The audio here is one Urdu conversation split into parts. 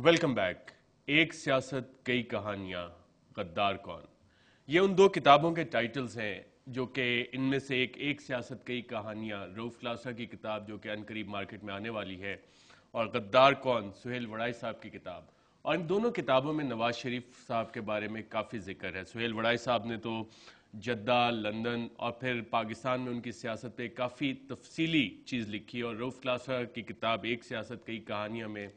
Welcome back. ایک سیاست کئی کہانیاں، غدار کون. یہ ان دو کتابوں کے ٹائٹلز ہیں جو کہ ان میں سے ایک سیاست کئی کہانیاں رؤف کلاسا کی کتاب جو کہ عنقریب مارکیٹ میں آنے والی ہے، اور غدار کون سہیل وڑائی صاحب کی کتاب. اور ان دونوں کتابوں میں نواز شریف صاحب کے بارے میں کافی ذکر ہے. سہیل وڑائی صاحب نے تو جدہ، لندن اور پھر پاکستان میں ان کی سیاست پہ کافی تفصیلی چیز لکھی، اور رؤف کلاسا کی کتاب ایک سیاست کئی کہانیاں میں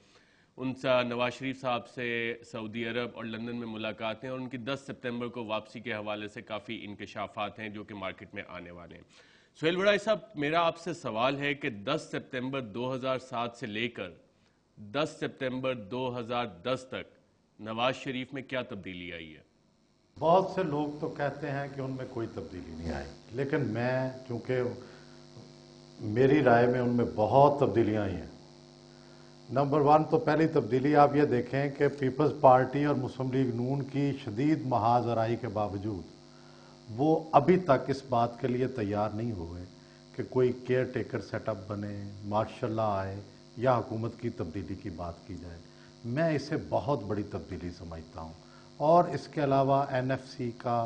ان سے نواز شریف صاحب سے سعودی عرب اور لندن میں ملاقاتیں اور ان کی 10 سپتمبر کو واپسی کے حوالے سے کافی انکشافات ہیں جو کہ مارکیٹ میں آنے والے ہیں. سہیل وڑائی صاحب، میرا آپ سے سوال ہے کہ 10 سپتمبر 2007 سے لے کر 10 سپتمبر 2010 تک نواز شریف میں کیا تبدیلی آئی ہے؟ بہت سے لوگ تو کہتے ہیں کہ ان میں کوئی تبدیلی نہیں آئی، لیکن میں چونکہ میری رائے میں ان میں بہت تبدیلیاں آئی ہیں. نمبر 1 تو پہلی تبدیلی آپ یہ دیکھیں کہ پیپلز پارٹی اور مسلم لیگ نون کی شدید محاذ آرائی کے باوجود وہ ابھی تک اس بات کے لیے تیار نہیں ہوئے کہ کوئی کیئر ٹیکر سیٹ اپ بنے، مارشل لا آئے یا حکومت کی تبدیلی کی بات کی جائے. میں اسے بہت بڑی تبدیلی سمجھتا ہوں. اور اس کے علاوہ این ایف سی کا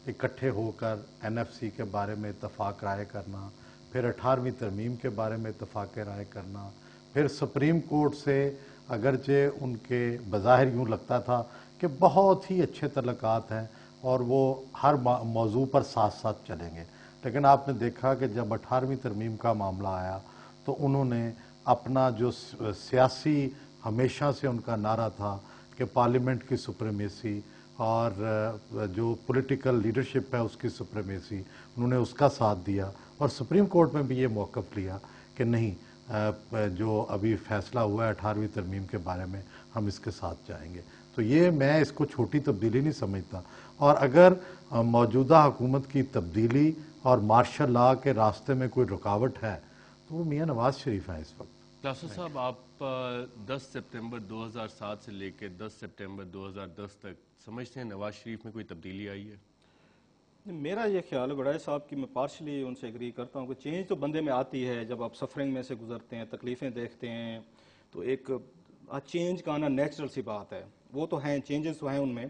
اکٹھے ہو کر این ایف سی کے بارے میں اتفاق رائے کرنا، پھر 18ویں ترمیم کے بارے میں اتفاق رائے کرنا، پھر سپریم کورٹ سے اگرچہ ان کے بظاہر یوں لگتا تھا کہ بہت ہی اچھے تعلقات ہیں اور وہ ہر موضوع پر ساتھ ساتھ چلیں گے، لیکن آپ نے دیکھا کہ جب 18ویں ترمیم کا معاملہ آیا تو انہوں نے اپنا جو سیاسی ہمیشہ سے ان کا نعرہ تھا کہ پارلیمنٹ کی سپریمیسی اور جو پولیٹیکل لیڈرشپ ہے اس کی سپریمیسی، انہوں نے اس کا ساتھ دیا اور سپریم کورٹ میں بھی یہ موقف لیا کہ نہیں، جو ابھی فیصلہ ہوا ہے 18ویں ترمیم کے بارے میں ہم اس کے ساتھ جائیں گے. تو یہ میں اس کو چھوٹی تبدیلی نہیں سمجھتا. اور اگر موجودہ حکومت کی تبدیلی اور مارشل لا کے راستے میں کوئی رکاوٹ ہے تو وہ میاں نواز شریف ہیں اس وقت. کلاسا صاحب، آپ 10 سپتمبر 2007 سے لے کے 10 سپتمبر 2010 تک سمجھتے ہیں نواز شریف میں کوئی تبدیلی آئی ہے؟ میرا یہ خیال ہے وڑائے صاحب کی، میں پارشلی ان سے ایگری کرتا ہوں کہ چینج تو بندے میں آتی ہے جب آپ سفرنگ میں سے گزرتے ہیں، تکلیفیں دیکھتے ہیں، تو ایک چینج کا آنا نیچرل سی بات ہے. وہ تو ہیں، چینجز تو ہیں ان میں.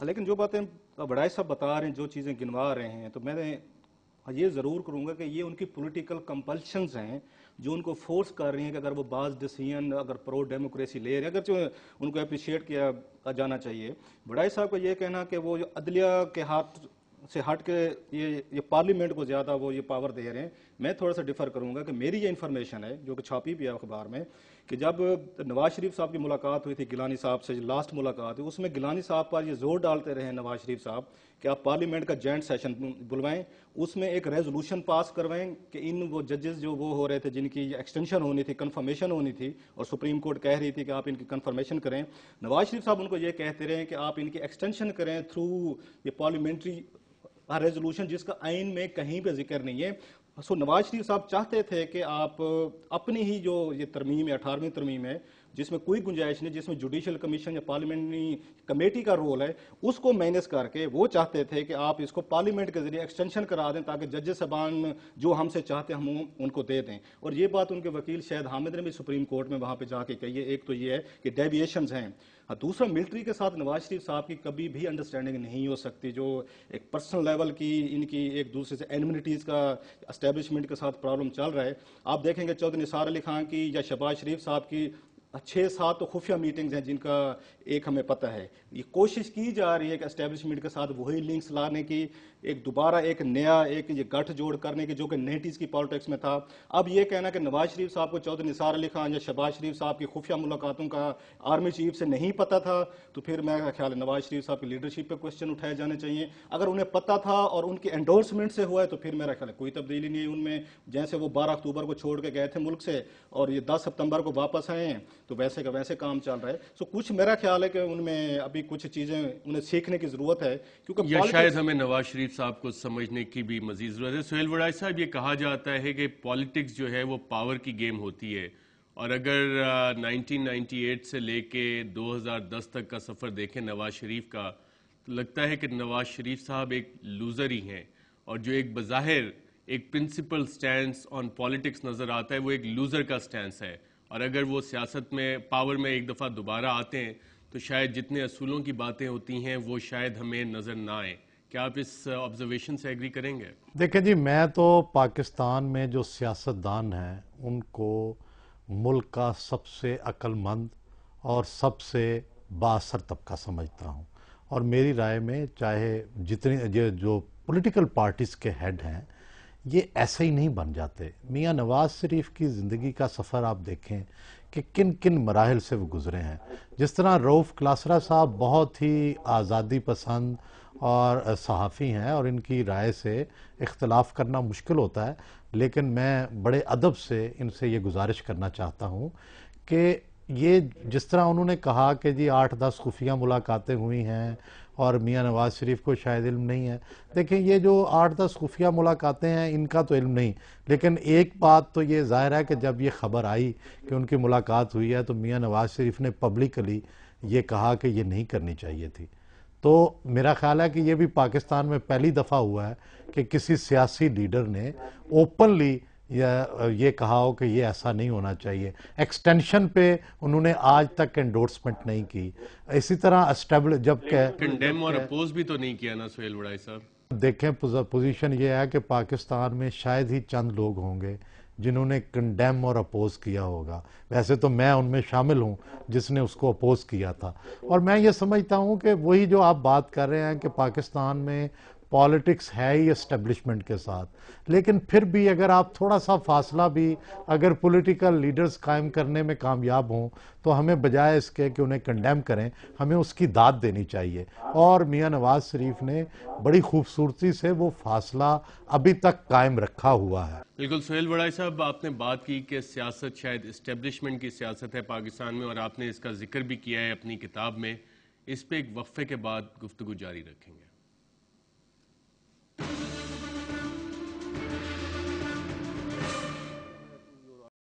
لیکن جو باتیں وڑائے صاحب بتا رہے ہیں، جو چیزیں گنوا رہے ہیں، تو میں نے یہ ضرور کروں گا کہ یہ ان کی پولیٹیکل کمپلشنز ہیں جو ان کو فورس کر رہی ہیں کہ اگر وہ بعض ڈیسیژن اگر پرو ڈیموکریسی لے رہے ہیں، اگرچہ ان کو اپریشیٹ کیا جانا چاہیے. وڑائے صاحب کا یہ کہنا کہ وہ جو عدلیہ کے ہاتھ سے ہٹ کے یہ پارلیمنٹ کو زیادہ وہ یہ پاور دے رہے ہیں، میں تھوڑا سا ڈیفر کروں گا کہ میری یہ انفارمیشن ہے جو کہ چھاپی بھی ہے اخبار میں کہ جب نواز شریف صاحب کی ملاقات ہوئی تھی گیلانی صاحب سے، لاسٹ ملاقات ہوئی، اس میں گیلانی صاحب پر یہ زور ڈالتے رہے نواز شریف صاحب کہ آپ پارلیمنٹ کا جوائنٹ سیشن بلوائیں، اس میں ایک ریزولوشن پاس کروائیں کہ ان وہ ججز جو وہ ہو رہے تھے جن کی ایکسٹینشن ہونی تھی، کنفرمیشن ہونی تھی، اور سپریم کورٹ کہہ رہی تھی کہ آپ ان کی کنفرمیشن کریں. نواز شریف صاحب ان کو یہ کہتے رہے کہ آپ ان کی ایکسٹینشن کریں تھرو یہ پارلیمنٹری ریزولوشن جس کا آئین میں کہیں پہ ذکر نہیں ہے. سو نواز شریف صاحب چاہتے تھے کہ آپ اپنی ہی جو یہ ترمیم ہے 18ویں ترمیم ہے جس میں کوئی گنجائش نہیں، جس میں جوڈیشل کمیشن یا پارلیمنٹری کمیٹی کا رول ہے، اس کو مینیج کر کے وہ چاہتے تھے کہ آپ اس کو پارلیمنٹ کے ذریعے ایکسٹینشن کرا دیں تاکہ ججز صاحبان جو ہم سے چاہتے ہیں ہم ان کو دے دیں. اور یہ بات ان کے وکیل شاہد حامد نے بھی سپریم کورٹ میں وہاں پہ جا کے کہی ہے. ایک تو یہ ہے کہ ڈیویشنز ہیں، دوسرا ملٹری کے ساتھ نواز شریف صاحب کی کبھی بھی انڈرسٹینڈنگ نہیں ہو سکتی، جو ایک پرسنل لیول کی ان کی ایک دوسرے سے اینمنیٹیز کا اسٹیبلشمنٹ کے ساتھ پرابلم چل رہا ہے. آپ دیکھیں گے چودھری نثار علی خان کی یا شہباز شریف صاحب کی 6-7 تو خفیہ میٹنگز ہیں جن کا ایک ہمیں پتہ ہے. یہ کوشش کی جا رہی ہے کہ اسٹیبلشمنٹ کے ساتھ وہی لنکس لانے کی، ایک دوبارہ ایک نیا ایک یہ گٹھ جوڑ کرنے کی جو کہ 90s کی پالیٹکس میں تھا. اب یہ کہنا کہ نواز شریف صاحب کو چودھری نثار علی خان یا شہباز شریف صاحب کی خفیہ ملاقاتوں کا آرمی چیف سے نہیں پتہ تھا، تو پھر میرا خیال ہے نواز شریف صاحب کی لیڈرشپ پہ کوشچن اٹھائے جانے چاہیے. اگر انہیں پتہ تھا اور ان کی انڈورسمنٹ سے ہوا ہے تو پھر میرا خیال ہے کوئی تبدیلی نہیں ہے ان میں. جیسے وہ 12 اکتوبر کو چھوڑ کے گئے تھے ملک سے اور یہ 10 ستمبر کو واپس آئے ہیں تو ویسے کا ویسے کام چل رہا ہے. سو کچھ میرا خیال ہے کہ ان میں ابھی کچھ چیزیں انہیں سیکھنے کی ضرورت ہے، کیونکہ یا شاید ہمیں نواز شریف صاحب کو سمجھنے کی بھی مزید ضرورت ہے. سہیل وڑائی صاحب، یہ کہا جاتا ہے کہ پالیٹکس جو ہے وہ پاور کی گیم ہوتی ہے، اور اگر 1998 سے لے کے 2010 تک کا سفر دیکھیں نواز شریف کا تو لگتا ہے کہ نواز شریف صاحب ایک لوزر ہی ہیں، اور جو ایک بظاہر ایک پرنسپل سٹینس آن پالیٹکس نظر آتا ہے وہ ایک لوزر کا سٹینس ہے. اور اگر وہ سیاست میں پاور میں ایک دفعہ دوبارہ آتے ہیں تو شاید جتنے اصولوں کی باتیں ہوتی ہیں وہ شاید ہمیں نظر نہ آئیں. کیا آپ اس آبزرویشن سے ایگری کریں گے؟ دیکھیں جی، میں تو پاکستان میں جو سیاستدان ہیں ان کو ملک کا سب سے عقل مند اور سب سے بااثر طبقہ سمجھتا ہوں، اور میری رائے میں چاہے جتنی جو پولیٹیکل پارٹیز کے ہیڈ ہیں یہ ایسے ہی نہیں بن جاتے. میاں نواز شریف کی زندگی کا سفر آپ دیکھیں کہ کن کن مراحل سے وہ گزرے ہیں. جس طرح رؤف کلاسرا صاحب بہت ہی آزادی پسند اور صحافی ہیں اور ان کی رائے سے اختلاف کرنا مشکل ہوتا ہے، لیکن میں بڑے ادب سے ان سے یہ گزارش کرنا چاہتا ہوں کہ یہ جس طرح انہوں نے کہا کہ جی 8-10 خفیہ ملاقاتیں ہوئی ہیں اور میاں نواز شریف کو شاید علم نہیں ہے. دیکھیں یہ جو 8-10 خفیہ ملاقاتیں ہیں ان کا تو علم نہیں، لیکن ایک بات تو یہ ظاہر ہے کہ جب یہ خبر آئی کہ ان کی ملاقات ہوئی ہے تو میاں نواز شریف نے پبلکلی یہ کہا کہ یہ نہیں کرنی چاہیے تھی. تو میرا خیال ہے کہ یہ بھی پاکستان میں پہلی دفعہ ہوا ہے کہ کسی سیاسی لیڈر نے اوپنلی یہ کہا ہو کہ یہ ایسا نہیں ہونا چاہیے. ایکسٹینشن پہ انہوں نے آج تک انڈورسمنٹ نہیں کی. اسی طرح جب کہ کنڈیم اور اپوز بھی تو نہیں کیا نا سہیل وڑائی صاحب؟ دیکھیں پوزیشن یہ ہے کہ پاکستان میں شاید ہی چند لوگ ہوں گے جنہوں نے کنڈیم اور اپوز کیا ہوگا. ویسے تو میں ان میں شامل ہوں جس نے اس کو اپوز کیا تھا. اور میں یہ سمجھتا ہوں کہ وہی جو آپ بات کر رہے ہیں کہ پاکستان میں پالیٹکس ہے ہی اسٹیبلشمنٹ کے ساتھ، لیکن پھر بھی اگر آپ تھوڑا سا فاصلہ بھی اگر پولیٹیکل لیڈرز قائم کرنے میں کامیاب ہوں تو ہمیں بجائے اس کے کہ انہیں کنڈیم کریں ہمیں اس کی داد دینی چاہیے. اور میاں نواز شریف نے بڑی خوبصورتی سے وہ فاصلہ ابھی تک قائم رکھا ہوا ہے. بالکل سہیل وڑائی صاحب، آپ نے بات کی کہ سیاست شاید اسٹیبلشمنٹ کی سیاست ہے پاکستان میں، اور آپ نے اس کا ذکر بھی کیا ہے اپنی کتاب میں. اس پہ ایک وقفے کے بعد گفتگو جاری رکھیں گے.